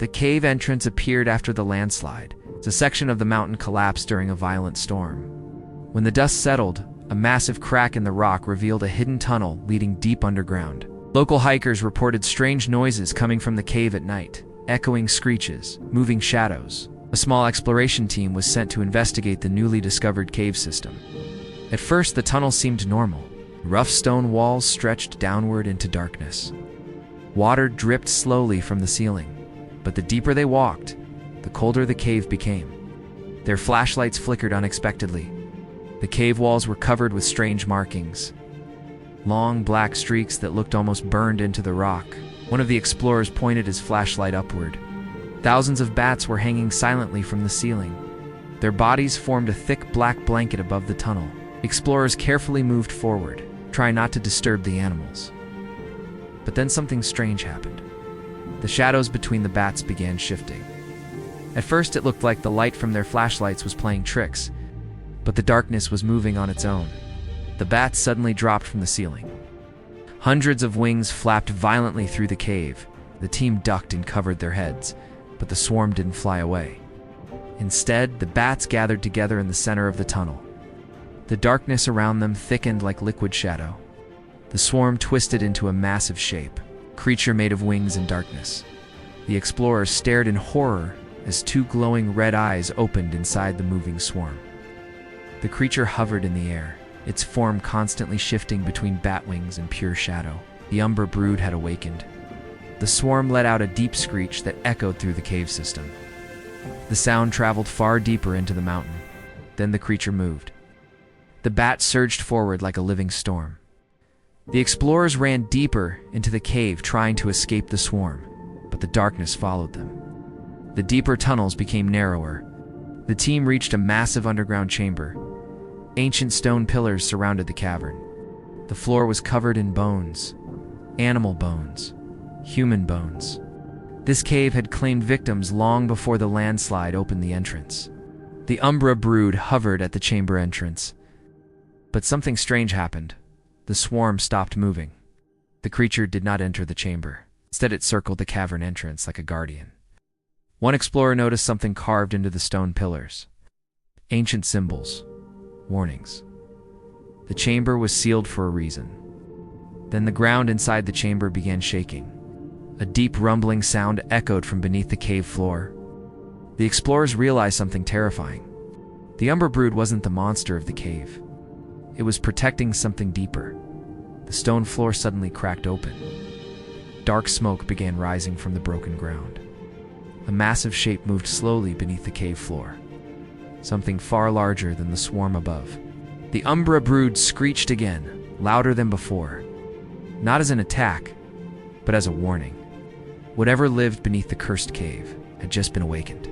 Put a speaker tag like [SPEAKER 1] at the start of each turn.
[SPEAKER 1] The cave entrance appeared after the landslide. A section of the mountain collapsed during a violent storm. When the dust settled, a massive crack in the rock revealed a hidden tunnel leading deep underground. Local hikers reported strange noises coming from the cave at night, echoing screeches, moving shadows. A small exploration team was sent to investigate the newly discovered cave system. At first, the tunnel seemed normal. Rough stone walls stretched downward into darkness. Water dripped slowly from the ceiling, but the deeper they walked, the colder the cave became. Their flashlights flickered unexpectedly. The cave walls were covered with strange markings, long black streaks that looked almost burned into the rock. One of the explorers pointed his flashlight upward. Thousands of bats were hanging silently from the ceiling. Their bodies formed a thick black blanket above the tunnel. Explorers carefully moved forward, trying not to disturb the animals. But then something strange happened. The shadows between the bats began shifting. At first, it looked like the light from their flashlights was playing tricks, but the darkness was moving on its own. The bats suddenly dropped from the ceiling. Hundreds of wings flapped violently through the cave. The team ducked and covered their heads, but the swarm didn't fly away. Instead, the bats gathered together in the center of the tunnel. The darkness around them thickened like liquid shadow. The swarm twisted into a massive shape, creature made of wings and darkness. The explorers stared in horror as two glowing red eyes opened inside the moving swarm. The creature hovered in the air, its form constantly shifting between bat wings and pure shadow. The Umbra Brood had awakened. The swarm let out a deep screech that echoed through the cave system. The sound traveled far deeper into the mountain. Then the creature moved. The bat surged forward like a living storm. The explorers ran deeper into the cave, trying to escape the swarm, but the darkness followed them. The deeper tunnels became narrower. The team reached a massive underground chamber. Ancient stone pillars surrounded the cavern. The floor was covered in bones, animal bones, human bones. This cave had claimed victims long before the landslide opened the entrance. The Umbra Brood hovered at the chamber entrance. But something strange happened. The swarm stopped moving. The creature did not enter the chamber. Instead, it circled the cavern entrance like a guardian. One explorer noticed something carved into the stone pillars. Ancient symbols. Warnings. The chamber was sealed for a reason. Then the ground inside the chamber began shaking. A deep rumbling sound echoed from beneath the cave floor. The explorers realized something terrifying. The Umbra Brood wasn't the monster of the cave. It was protecting something deeper. The stone floor suddenly cracked open. Dark smoke began rising from the broken ground. A massive shape moved slowly beneath the cave floor. Something far larger than the swarm above. The Umbra Brood screeched again, louder than before. Not as an attack, but as a warning. Whatever lived beneath the cursed cave had just been awakened.